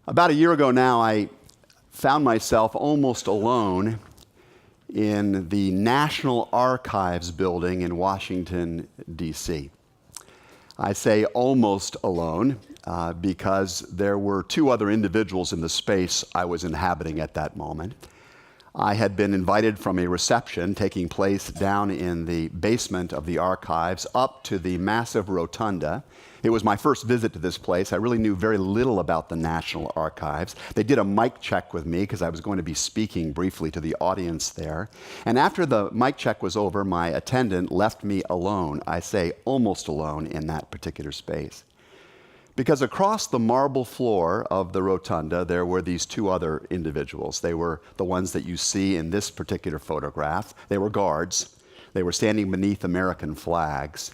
About a year ago now, I found myself almost alone in the National Archives building in Washington, D.C. I say almost alone because there were two other individuals in the space I was inhabiting at that moment. I had been invited from a reception taking place down in the basement of the archives up to the massive rotunda. It was my first visit to this place. I really knew very little about the National Archives. They did a mic check with me because I was going to be speaking briefly to the audience there. And after the mic check was over, my attendant left me alone. I say almost alone in that particular space. Because across the marble floor of the rotunda, there were these two other individuals. They were the ones that you see in this particular photograph. They were guards. They were standing beneath American flags.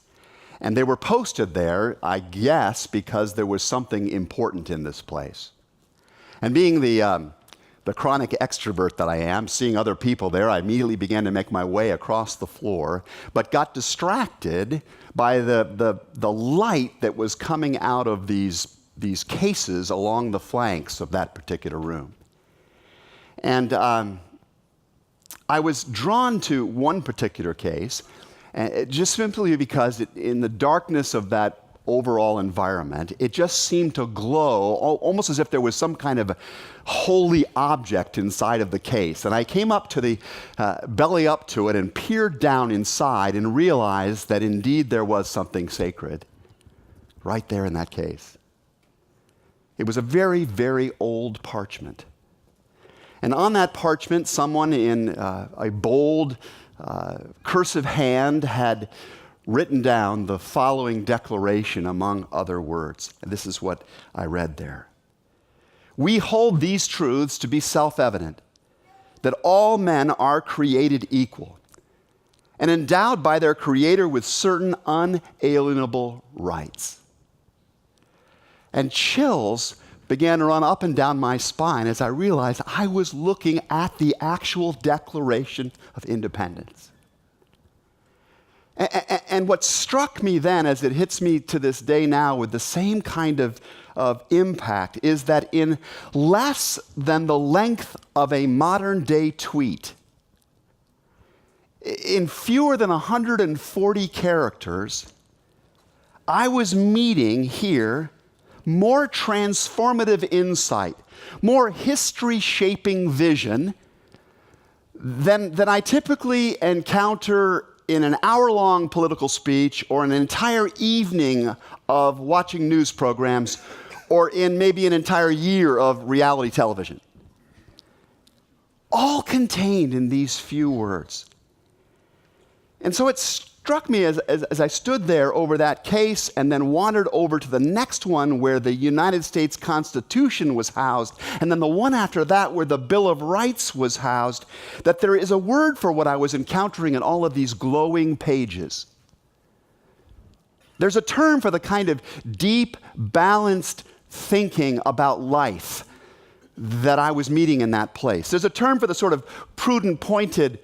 And they were posted there, I guess, because there was something important in this place. And being the chronic extrovert that I am, seeing other people there, I immediately began to make my way across the floor, but got distracted by the light that was coming out of these cases along the flanks of that particular room. And I was drawn to one particular case, just simply because in the darkness of that overall environment, it just seemed to glow, almost as if there was some kind of holy object inside of the case. And I came up to the belly up to it and peered down inside and realized that indeed there was something sacred right there in that case. It was a very, very old parchment. And on that parchment, someone in a bold, cursive hand had written down the following declaration among other words. And this is what I read there. We hold these truths to be self-evident, that all men are created equal and endowed by their Creator with certain unalienable rights. And chills began to run up and down my spine as I realized I was looking at the actual Declaration of Independence. And what struck me then, as it hits me to this day now with the same kind of impact, is that in less than the length of a modern day tweet, in fewer than 140 characters, I was meeting here more transformative insight, more history-shaping vision than I typically encounter in an hour-long political speech or an entire evening of watching news programs or in maybe an entire year of reality television. All contained in these few words. And so it struck me as I stood there over that case and then wandered over to the next one where the United States Constitution was housed, and then the one after that where the Bill of Rights was housed, that there is a word for what I was encountering in all of these glowing pages. There's a term for the kind of deep, balanced thinking about life that I was meeting in that place. There's a term for the sort of prudent, pointed,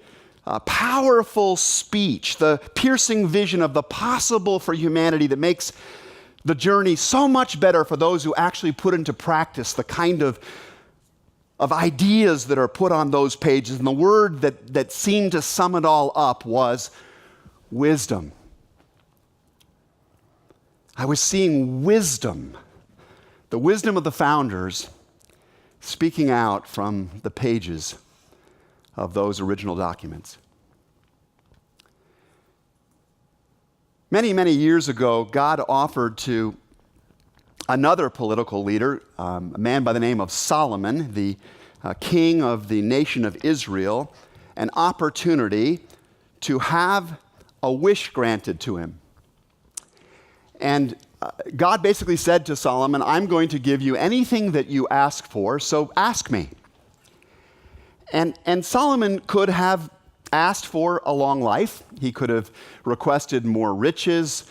powerful speech, the piercing vision of the possible for humanity that makes the journey so much better for those who actually put into practice the kind of ideas that are put on those pages. And the word that seemed to sum it all up was wisdom. I was seeing wisdom, the wisdom of the founders, speaking out from the pages of those original documents. Many, many years ago, God offered to another political leader, a man by the name of Solomon, the king of the nation of Israel, an opportunity to have a wish granted to him. And God basically said to Solomon, I'm going to give you anything that you ask for, so ask me. And Solomon could have asked for a long life. He could have requested more riches,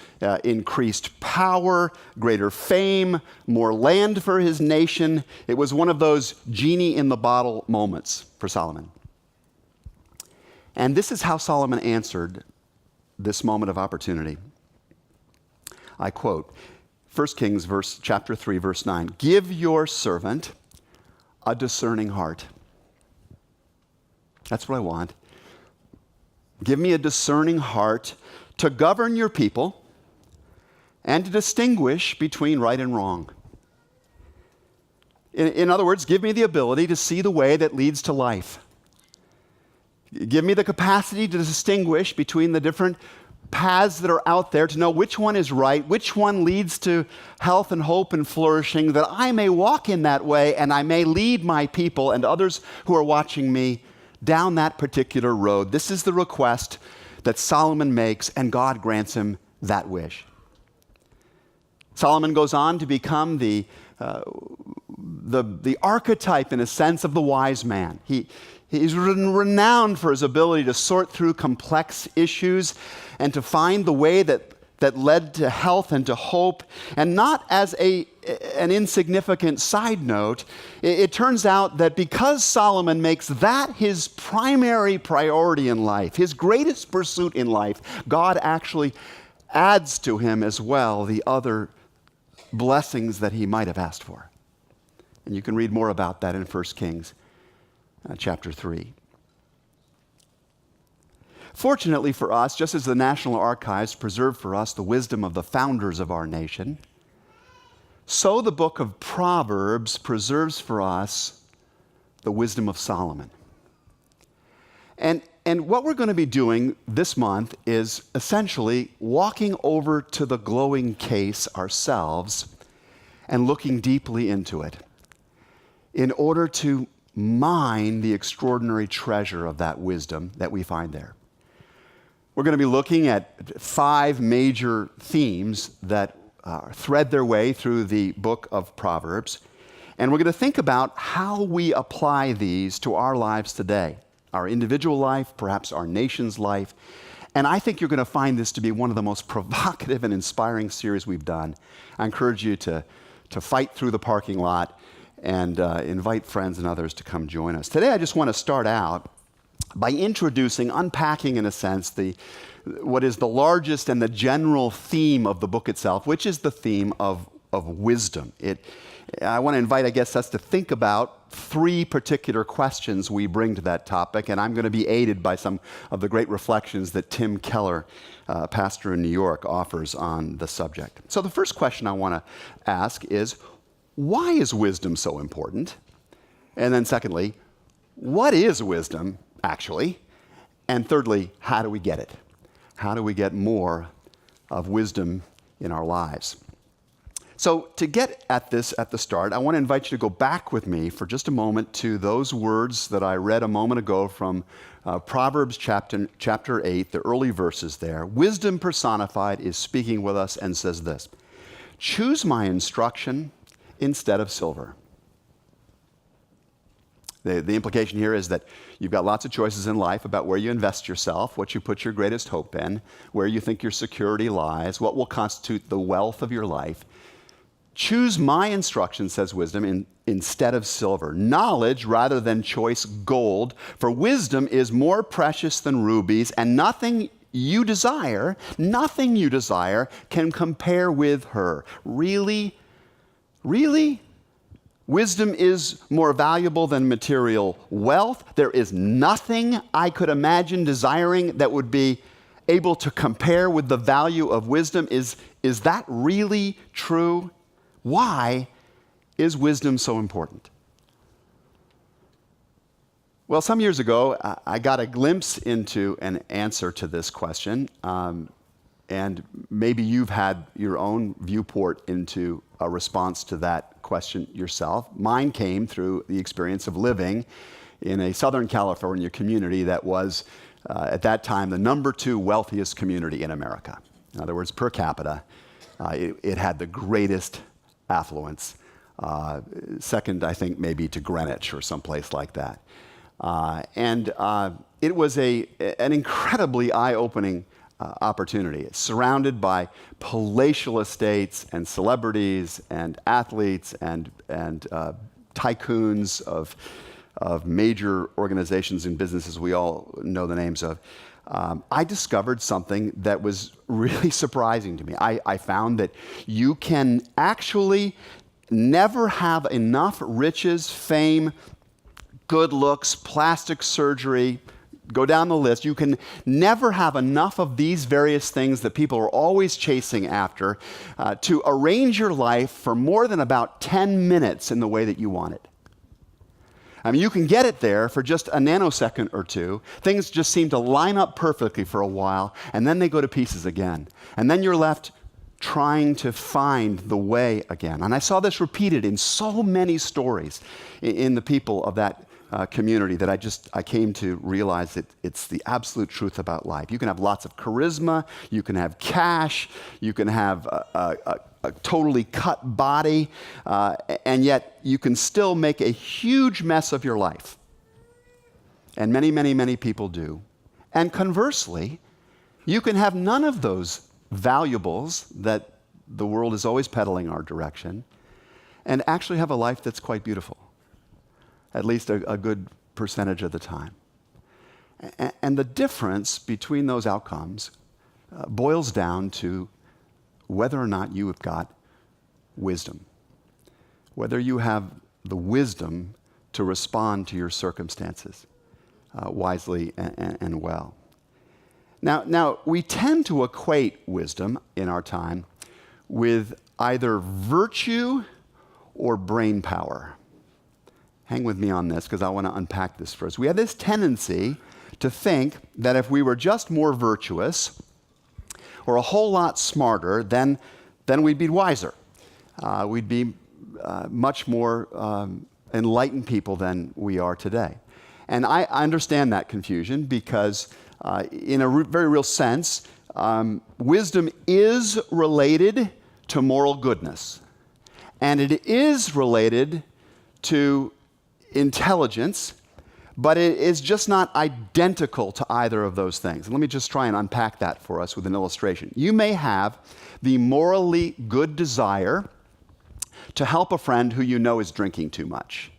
increased power, greater fame, more land for his nation. It was one of those genie in the bottle moments for Solomon. And this is how Solomon answered this moment of opportunity. I quote, 1 Kings chapter 3, verse 9. Give your servant a discerning heart. That's what I want. Give me a discerning heart to govern your people and to distinguish between right and wrong. In other words, give me the ability to see the way that leads to life. Give me the capacity to distinguish between the different paths that are out there, to know which one is right, which one leads to health and hope and flourishing, that I may walk in that way and I may lead my people and others who are watching me down that particular road. This is the request that Solomon makes, and God grants him that wish. Solomon goes on to become the archetype, in a sense, of the wise man. He's renowned for his ability to sort through complex issues and to find the way that led to health and to hope. And not as an insignificant side note, it turns out that because Solomon makes that his primary priority in life, his greatest pursuit in life, God actually adds to him as well the other blessings that he might have asked for. And you can read more about that in 1 Kings chapter 3. Fortunately for us, just as the National Archives preserved for us the wisdom of the founders of our nation, so the book of Proverbs preserves for us the wisdom of Solomon. And what we're going to be doing this month is essentially walking over to the glowing case ourselves and looking deeply into it in order to mine the extraordinary treasure of that wisdom that we find there. We're going to be looking at 5 major themes that thread their way through the book of Proverbs, and we're going to think about how we apply these to our lives today, our individual life, perhaps our nation's life. And I think you're going to find this to be one of the most provocative and inspiring series we've done. I encourage you to fight through the parking lot and invite friends and others to come join us. Today I just want to start out by unpacking in a sense, what is the largest and the general theme of the book itself, which is the theme of wisdom. I want to invite, I guess, us to think about 3 particular questions we bring to that topic, and I'm going to be aided by some of the great reflections that Tim Keller, pastor in New York, offers on the subject. So the first question I want to ask is, why is wisdom so important? And then secondly, what is wisdom, actually? And thirdly, how do we get it? How do we get more of wisdom in our lives? So to get at this at the start, I want to invite you to go back with me for just a moment to those words that I read a moment ago from Proverbs chapter 8, the early verses there. Wisdom personified is speaking with us and says this: "Choose my instruction instead of silver." The implication here is that you've got lots of choices in life about where you invest yourself, what you put your greatest hope in, where you think your security lies, what will constitute the wealth of your life. Choose my instruction, says wisdom, instead of silver, knowledge rather than choice gold, for wisdom is more precious than rubies, and nothing you desire can compare with her. Really? Really? Wisdom is more valuable than material wealth. There is nothing I could imagine desiring that would be able to compare with the value of wisdom. Is that really true? Why is wisdom so important? Well, some years ago, I got a glimpse into an answer to this question, and maybe you've had your own viewport into a response to that question yourself. Mine came through the experience of living in a Southern California community that was, at that time, the number 2 wealthiest community in America. In other words, per capita, it had the greatest affluence. Second, I think, maybe to Greenwich or someplace like that. It was an incredibly eye-opening opportunity. It's surrounded by palatial estates and celebrities and athletes and tycoons of major organizations and businesses we all know the names of. I discovered something that was really surprising to me. I found that you can actually never have enough riches, fame, good looks, plastic surgery, go down the list. You can never have enough of these various things that people are always chasing after to arrange your life for more than about 10 minutes in the way that you want it. I mean, you can get it there for just a nanosecond or two. Things just seem to line up perfectly for a while, and then they go to pieces again. And then you're left trying to find the way again. And I saw this repeated in so many stories in the people of that community that I came to realize that it's the absolute truth about life. You can have lots of charisma, you can have cash, you can have a totally cut body, and yet you can still make a huge mess of your life. And many, many, many people do. And conversely, you can have none of those valuables that the world is always peddling our direction and actually have a life that's quite beautiful, at least a good percentage of the time. And the difference between those outcomes boils down to whether or not you have got wisdom, whether you have the wisdom to respond to your circumstances wisely and well. Now, we tend to equate wisdom in our time with either virtue or brain power. Hang with me on this because I want to unpack this first. We have this tendency to think that if we were just more virtuous or a whole lot smarter, then we'd be wiser. We'd be much more enlightened people than we are today. And I understand that confusion because in a very real sense, wisdom is related to moral goodness. And it is related to intelligence, but it is just not identical to either of those things. And let me just try and unpack that for us with an illustration. You may have the morally good desire to help a friend who you know is drinking too much.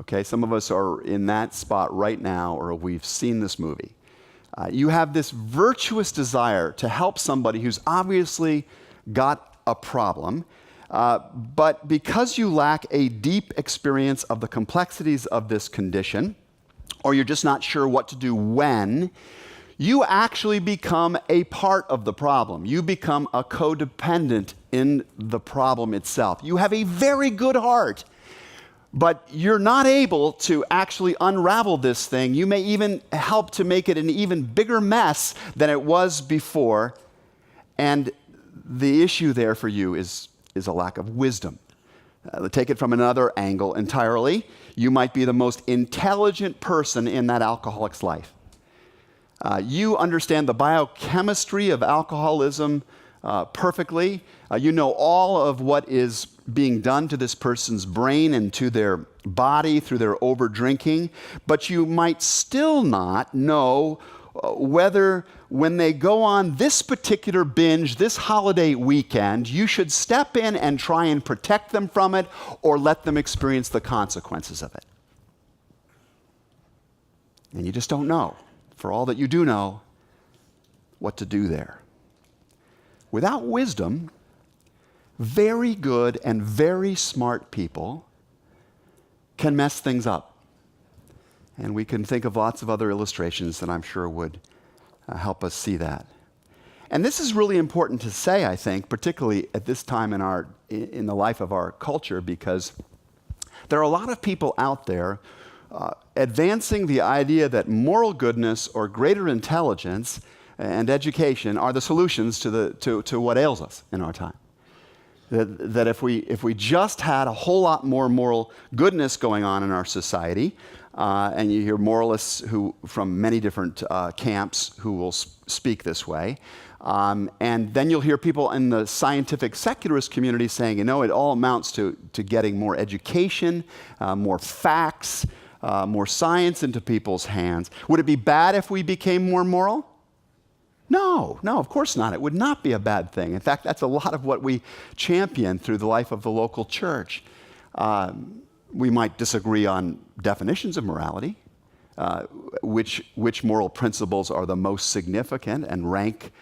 Okay, some of us are in that spot right now, or we've seen this movie. You have this virtuous desire to help somebody who's obviously got a problem, but because you lack a deep experience of the complexities of this condition, or you're just not sure what to do when, you actually become a part of the problem. You become a codependent in the problem itself. You have a very good heart, but you're not able to actually unravel this thing. You may even help to make it an even bigger mess than it was before. And the issue there for you is a lack of wisdom. Take it from another angle entirely. You might be the most intelligent person in that alcoholic's life. You understand the biochemistry of alcoholism perfectly. You know all of what is being done to this person's brain and to their body through their over-drinking, but you might still not know whether when they go on this particular binge, this holiday weekend, you should step in and try and protect them from it or let them experience the consequences of it. And you just don't know, for all that you do know, what to do there. Without wisdom, very good and very smart people can mess things up. And we can think of lots of other illustrations that I'm sure would help us see that. And this is really important to say, I think, particularly at this time in the life of our culture, because there are a lot of people out there advancing the idea that moral goodness or greater intelligence and education are the solutions to what ails us in our time. That if we just had a whole lot more moral goodness going on in our society, and you hear moralists who from many different camps who will speak this way, and then you'll hear people in the scientific secularist community saying, it all amounts to getting more education, more facts, more science into people's hands. Would it be bad if we became more moral? No, of course not. It would not be a bad thing. In fact, that's a lot of what we champion through the life of the local church. We might disagree on definitions of morality, which moral principles are the most significant and rank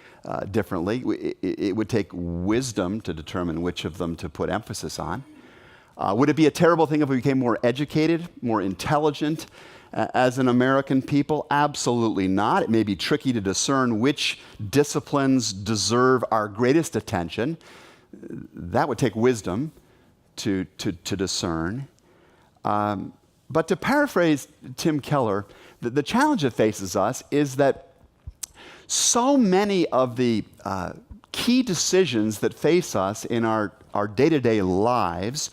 differently. It would take wisdom to determine which of them to put emphasis on. Would it be a terrible thing if we became more educated, more intelligent as an American people? Absolutely not. It may be tricky to discern which disciplines deserve our greatest attention. That would take wisdom to discern. But to paraphrase Tim Keller, the challenge that faces us is that so many of the key decisions that face us in our day-to-day lives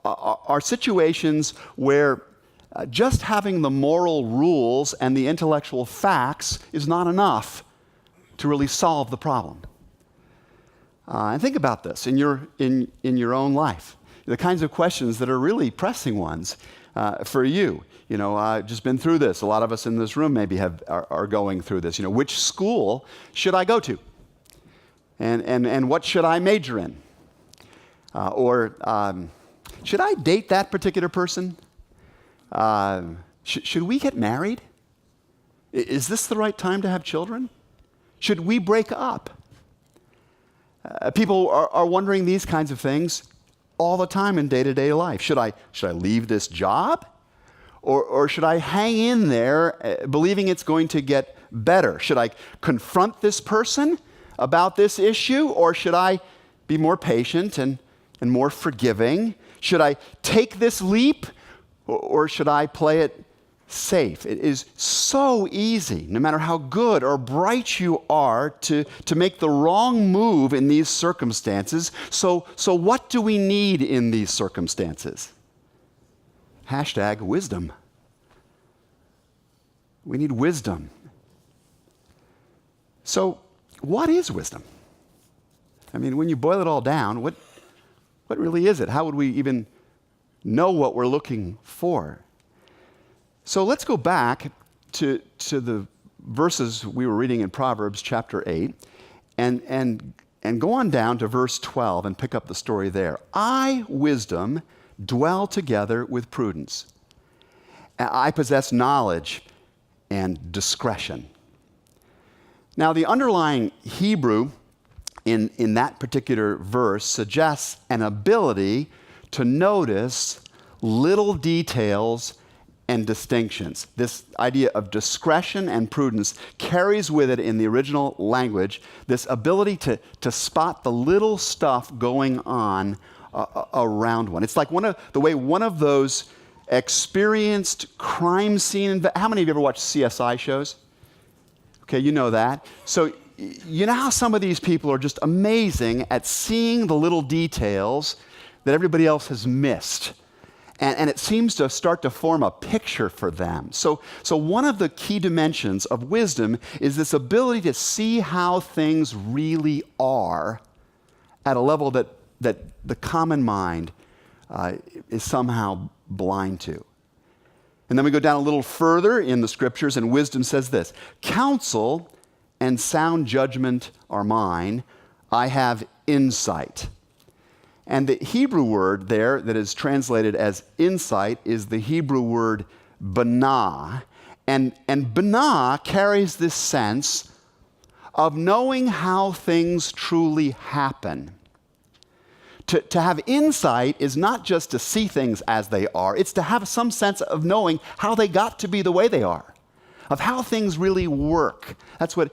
are situations where just having the moral rules and the intellectual facts is not enough to really solve the problem. And think about this in your own life, the kinds of questions that are really pressing ones for you. You know, I've just been through this. A lot of us in this room maybe are going through this. You know, which school should I go to? And what should I major in? Or should I date that particular person? Should we get married? Is this the right time to have children? Should we break up? People are wondering these kinds of things all the time in day-to-day life. Should I leave this job? Or should I hang in there believing it's going to get better? Should I confront this person about this issue? Or should I be more patient and more forgiving? Should I take this leap? Or should I play it safe? It is so easy, no matter how good or bright you are, to make the wrong move in these circumstances. So what do we need in these circumstances? #wisdom. We need wisdom. So what is wisdom? I mean, when you boil it all down, what really is it? How would we even know what we're looking for? So let's go back to the verses we were reading in Proverbs chapter 8 and go on down to verse 12 and pick up the story there. I, wisdom, dwell together with prudence. I possess knowledge and discretion. Now, the underlying Hebrew in that particular verse suggests an ability to notice little details and distinctions. This idea of discretion and prudence carries with it in the original language this ability to spot the little stuff going on around one. It's like the way one of those experienced crime scene. How many of you ever watched CSI shows? Okay, you know that. So you know how some of these people are just amazing at seeing the little details that everybody else has missed. And it seems to start to form a picture for them. So one of the key dimensions of wisdom is this ability to see how things really are at a level that the common mind is somehow blind to. And then we go down a little further in the scriptures, and wisdom says this: counsel and sound judgment are mine. I have insight. And the Hebrew word there that is translated as insight is the Hebrew word binah. And binah carries this sense of knowing how things truly happen. To have insight is not just to see things as they are, it's to have some sense of knowing how they got to be the way they are, of how things really work. That's what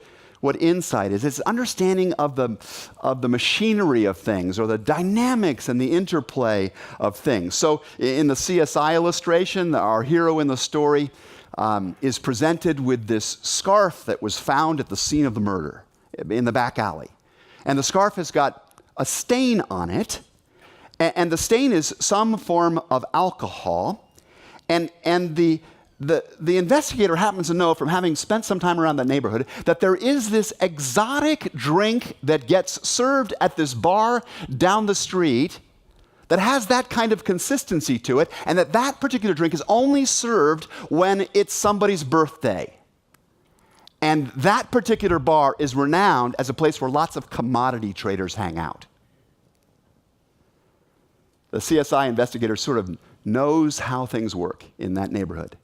insight is. It's understanding of the machinery of things, or the dynamics and the interplay of things. So in the CSI illustration, our hero in the story is presented with this scarf that was found at the scene of the murder in the back alley. And the scarf has got a stain on it, and the stain is some form of alcohol, and the investigator happens to know, from having spent some time around that neighborhood, that there is this exotic drink that gets served at this bar down the street that has that kind of consistency to it, and that particular drink is only served when it's somebody's birthday. And that particular bar is renowned as a place where lots of commodity traders hang out. The CSI investigator sort of knows how things work in that neighborhood.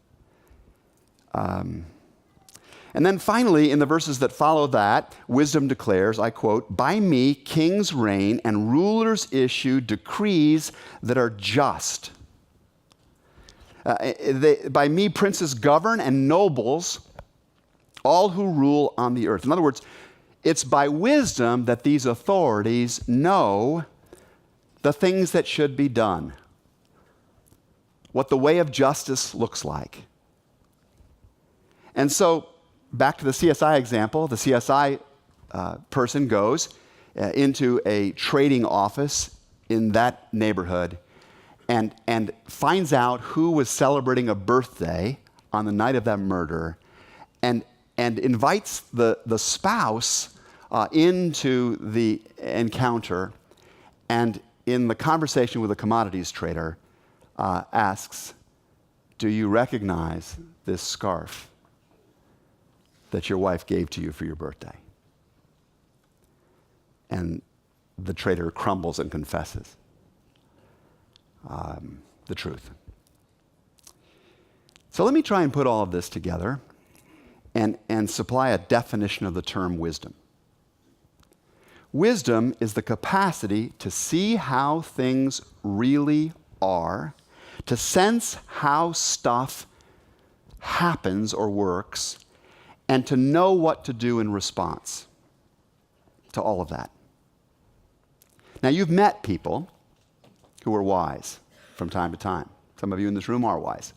And then finally, in the verses that follow that, wisdom declares, I quote, "By me kings reign and rulers issue decrees that are just. By me princes govern and nobles, all who rule on the earth." In other words, it's by wisdom that these authorities know the things that should be done, what the way of justice looks like. And so, back to the CSI example, the CSI person goes into a trading office in that neighborhood and finds out who was celebrating a birthday on the night of that murder and invites the spouse into the encounter, and in the conversation with the commodities trader asks, "Do you recognize this scarf that your wife gave to you for your birthday?" And the trader crumbles and confesses the truth. So let me try and put all of this together and supply a definition of the term wisdom. Wisdom is the capacity to see how things really are, to sense how stuff happens or works, and to know what to do in response to all of that. Now, you've met people who are wise from time to time. Some of you in this room are wise.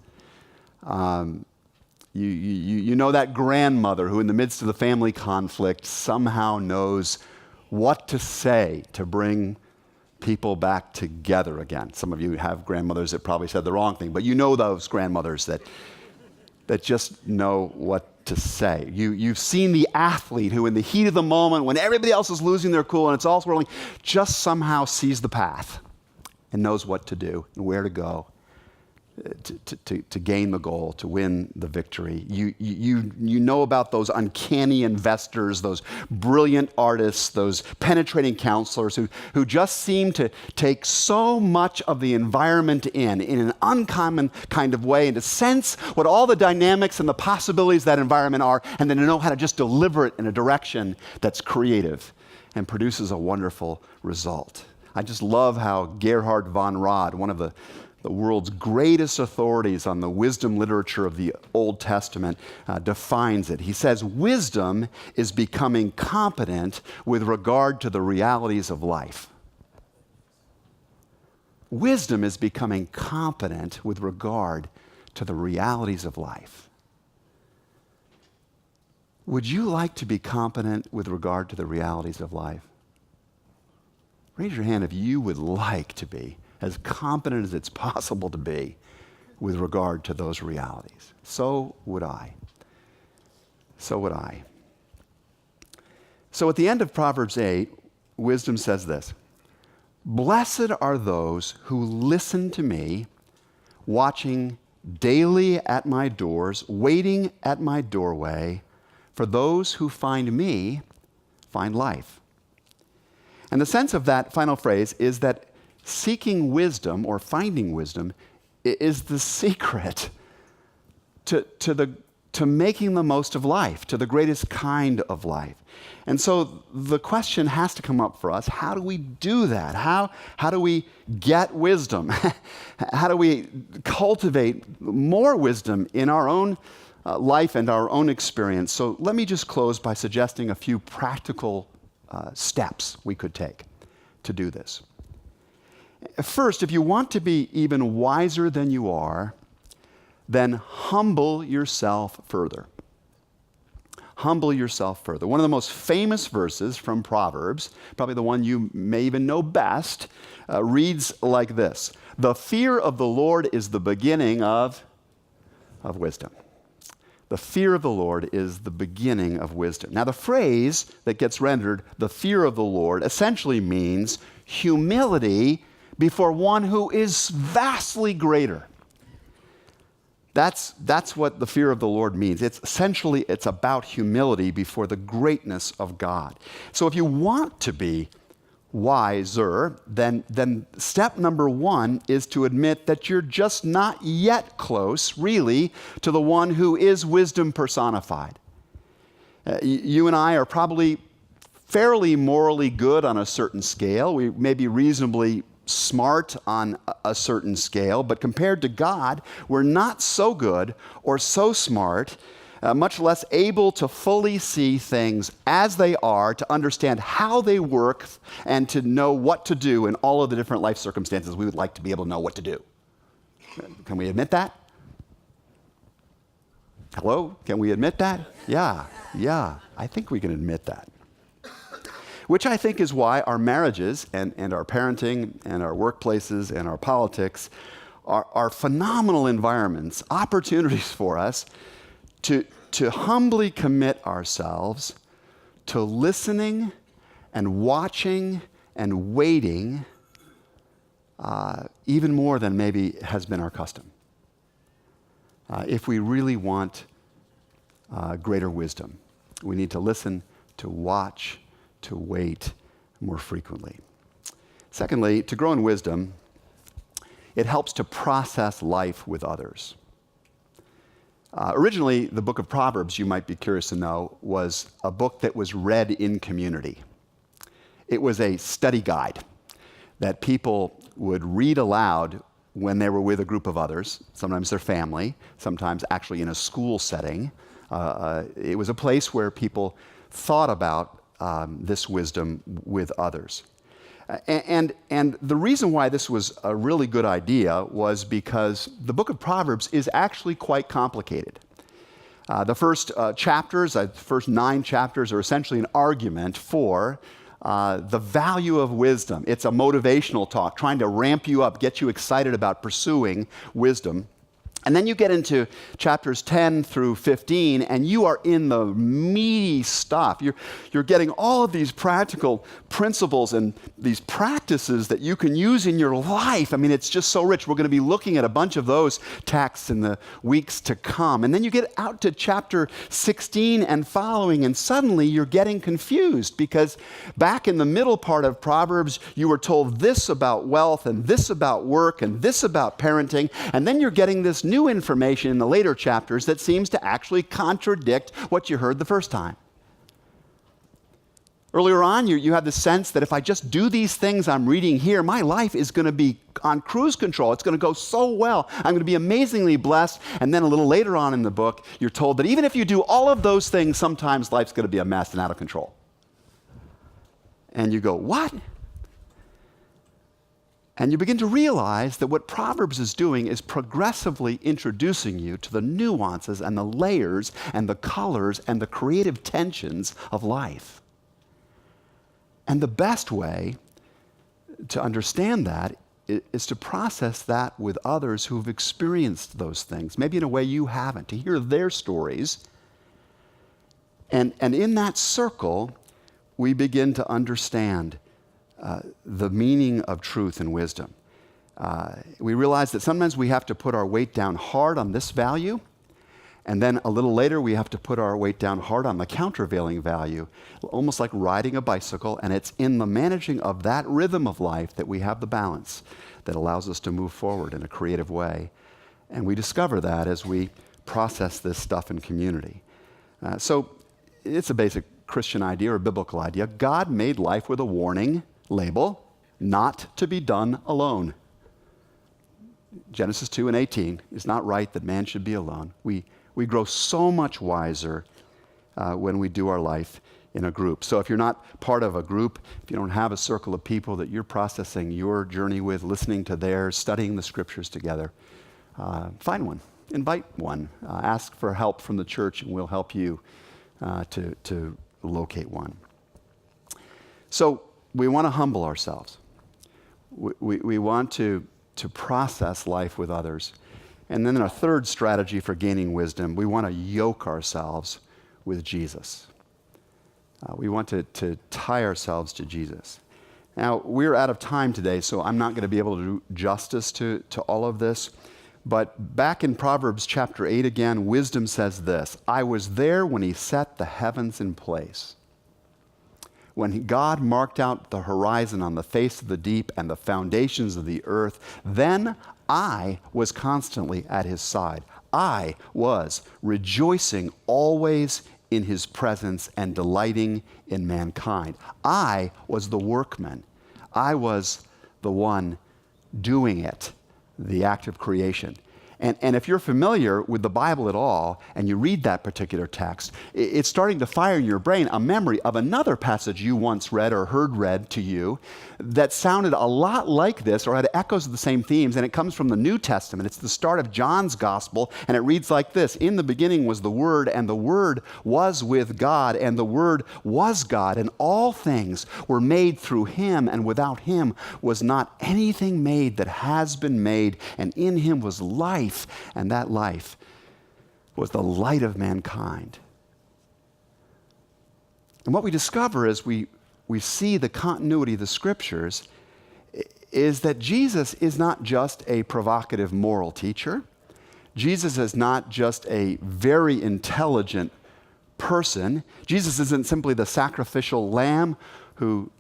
You know that grandmother who, in the midst of the family conflict, somehow knows what to say to bring people back together again. Some of you have grandmothers that probably said the wrong thing, but you know those grandmothers that just know what to say. You've seen the athlete who, in the heat of the moment, when everybody else is losing their cool and it's all swirling, just somehow sees the path and knows what to do and where to go to gain the goal, to win the victory. You know about those uncanny investors, those brilliant artists, those penetrating counselors who just seem to take so much of the environment in an uncommon kind of way, and to sense what all the dynamics and the possibilities of that environment are, and then to know how to just deliver it in a direction that's creative and produces a wonderful result. I just love how Gerhard von Rad, one of the world's greatest authorities on the wisdom literature of the Old Testament, defines it. He says, "Wisdom is becoming competent with regard to the realities of life." Wisdom is becoming competent with regard to the realities of life. Would you like to be competent with regard to the realities of life? Raise your hand if you would like to be as competent as it's possible to be with regard to those realities. So would I. So would I. So at the end of Proverbs 8, wisdom says this: "Blessed are those who listen to me, watching daily at my doors, waiting at my doorway, for those who find me find life." And the sense of that final phrase is that seeking wisdom or finding wisdom is the secret to making the most of life, to the greatest kind of life. And so the question has to come up for us: how do we do that? How do we get wisdom? How do we cultivate more wisdom in our own life and our own experience? So let me just close by suggesting a few practical steps we could take to do this. First, if you want to be even wiser than you are, then humble yourself further. Humble yourself further. One of the most famous verses from Proverbs, probably the one you may even know best, reads like this: "The fear of the Lord is the beginning of wisdom." The fear of the Lord is the beginning of wisdom. Now, the phrase that gets rendered, "the fear of the Lord," essentially means humility before one who is vastly greater. That's what the fear of the Lord means. It's about humility before the greatness of God. So if you want to be wiser, then step number one is to admit that you're just not yet close, really, to the one who is wisdom personified. You and I are probably fairly morally good on a certain scale. We may be reasonably smart on a certain scale, but compared to God, we're not so good or so smart, much less able to fully see things as they are, to understand how they work, and to know what to do in all of the different life circumstances we would like to be able to know what to do. Can we admit that? Hello? Can we admit that? Yeah, I think we can admit that. Which I think is why our marriages and our parenting and our workplaces and our politics are phenomenal environments, opportunities for us to humbly commit ourselves to listening and watching and waiting even more than maybe has been our custom. If we really want greater wisdom, we need to listen, to watch, to wait more frequently. Secondly, to grow in wisdom, it helps to process life with others. Originally, the book of Proverbs, you might be curious to know, was a book that was read in community. It was a study guide that people would read aloud when they were with a group of others, sometimes their family, sometimes actually in a school setting. It was a place where people thought about this wisdom with others. And the reason why this was a really good idea was because the book of Proverbs is actually quite complicated. The first chapters, the first 9 chapters, are essentially an argument for the value of wisdom. It's a motivational talk, trying to ramp you up, get you excited about pursuing wisdom. And then you get into chapters 10 through 15, and you are in the meaty stuff. You're getting all of these practical principles and these practices that you can use in your life. I mean, it's just so rich. We're going to be looking at a bunch of those texts in the weeks to come. And then you get out to chapter 16 and following, and suddenly you're getting confused, because back in the middle part of Proverbs, you were told this about wealth and this about work and this about parenting, and then you're getting this new information in the later chapters that seems to actually contradict what you heard the first time. Earlier on, you had the sense that if I just do these things I'm reading here, my life is going to be on cruise control. It's going to go so well. I'm going to be amazingly blessed. And then a little later on in the book, you're told that even if you do all of those things, sometimes life's going to be a mess and out of control. And you go, what? And you begin to realize that what Proverbs is doing is progressively introducing you to the nuances and the layers and the colors and the creative tensions of life. And the best way to understand that is to process that with others who've experienced those things, maybe in a way you haven't, to hear their stories. And in that circle, we begin to understand the meaning of truth and wisdom. We realize that sometimes we have to put our weight down hard on this value, and then a little later we have to put our weight down hard on the countervailing value, almost like riding a bicycle, and it's in the managing of that rhythm of life that we have the balance that allows us to move forward in a creative way. And we discover that as we process this stuff in community. So it's a basic Christian idea or biblical idea. God made life with a warning label, not to be done alone. Genesis 2:18, it's not right that man should be alone. We grow so much wiser when we do our life in a group. So if you're not part of a group, if you don't have a circle of people that you're processing your journey with, listening to theirs, studying the scriptures together, find one, invite one, ask for help from the church, and we'll help you to locate one. So we want to humble ourselves. We want to process life with others. And then a third strategy for gaining wisdom, we want to yoke ourselves with Jesus. We want to tie ourselves to Jesus. Now, we're out of time today, so I'm not going to be able to do justice to all of this. But back in Proverbs chapter 8 again, wisdom says this: I was there when he set the heavens in place, when God marked out the horizon on the face of the deep and the foundations of the earth, then I was constantly at his side. I was rejoicing always in his presence and delighting in mankind. I was the workman. I was the one doing it, the act of creation. And if you're familiar with the Bible at all, and you read that particular text, it's starting to fire in your brain a memory of another passage you once read or heard read to you that sounded a lot like this or had echoes of the same themes, and it comes from the New Testament. It's the start of John's Gospel, and it reads like this: "In the beginning was the Word, and the Word was with God, and the Word was God, and all things were made through him, and without him was not anything made that has been made, and in him was life, and that life was the light of mankind." And what we discover as we see the continuity of the Scriptures is that Jesus is not just a provocative moral teacher. Jesus is not just a very intelligent person. Jesus isn't simply the sacrificial lamb who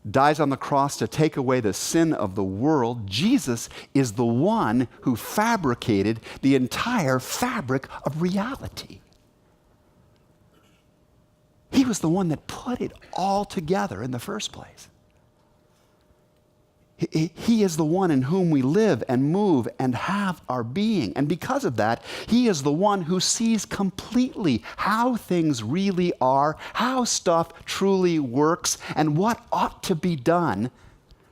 dies on the cross to take away the sin of the world. Jesus is the one who fabricated the entire fabric of reality. He was the one that put it all together in the first place. He is the one in whom we live and move and have our being. And because of that, he is the one who sees completely how things really are, how stuff truly works, and what ought to be done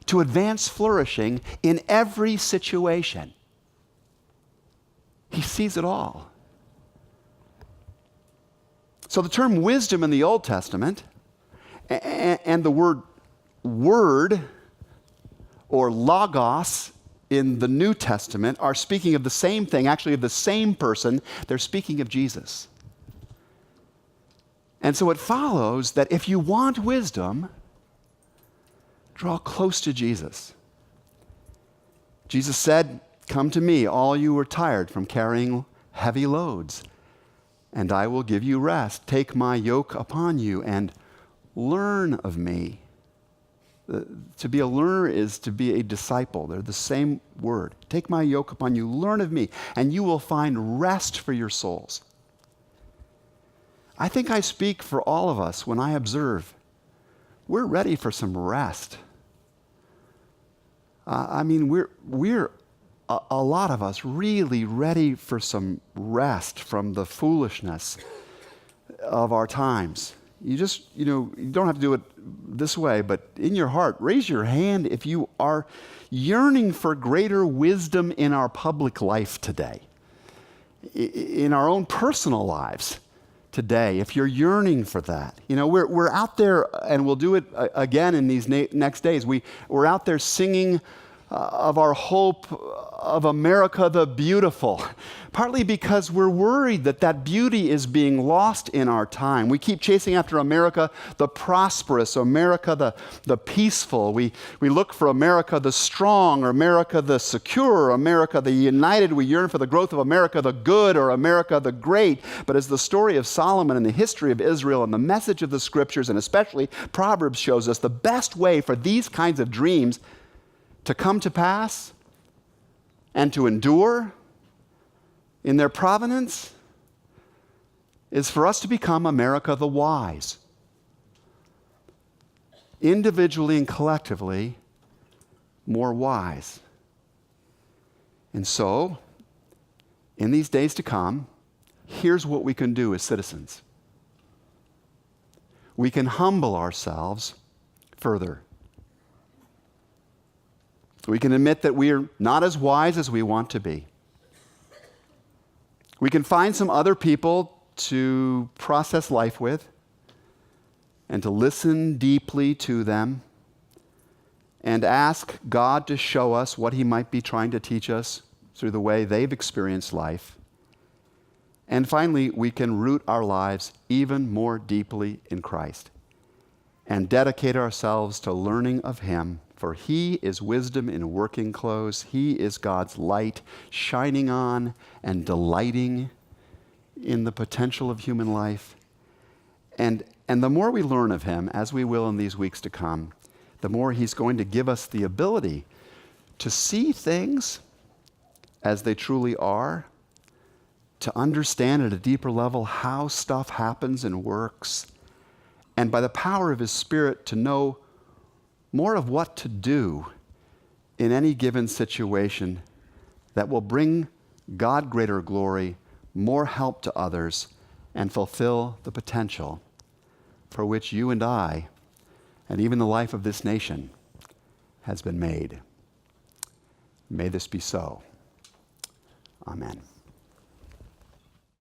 to advance flourishing in every situation. He sees it all. So the term wisdom in the Old Testament and the word or logos in the New Testament are speaking of the same thing, actually of the same person. They're speaking of Jesus. And so it follows that if you want wisdom, draw close to Jesus. Jesus said, "Come to me, all you who are tired from carrying heavy loads, and I will give you rest. Take my yoke upon you and learn of me." To be a learner is to be a disciple. They're the same word. Take my yoke upon you, learn of me, and you will find rest for your souls. I think I speak for all of us when I observe we're ready for some rest. We're a lot of us really ready for some rest from the foolishness of our times. You don't have to do it this way, but in your heart, raise your hand if you are yearning for greater wisdom in our public life today, in our own personal lives today, if you're yearning for that. We're out there, and we'll do it again in these next days. We're out there singing of our hope of America the beautiful, partly because we're worried that beauty is being lost in our time. We keep chasing after America the prosperous, America the peaceful. We look for America the strong, or America the secure, America the united. We yearn for the growth of America the good, or America the great. But as the story of Solomon and the history of Israel and the message of the Scriptures, and especially Proverbs, shows us, the best way for these kinds of dreams to come to pass and to endure in their provenance is for us to become America the wise. Individually and collectively, more wise. And so, in these days to come, here's what we can do as citizens. We can humble ourselves further. We can admit that we are not as wise as we want to be. We can find some other people to process life with and to listen deeply to them and ask God to show us what he might be trying to teach us through the way they've experienced life. And finally, we can root our lives even more deeply in Christ and dedicate ourselves to learning of him. For he is wisdom in working clothes. He is God's light shining on and delighting in the potential of human life. And And the more we learn of him, as we will in these weeks to come, the more he's going to give us the ability to see things as they truly are, to understand at a deeper level how stuff happens and works, and by the power of his Spirit to know more of what to do in any given situation that will bring God greater glory, more help to others, and fulfill the potential for which you and I, and even the life of this nation, has been made. May this be so. Amen.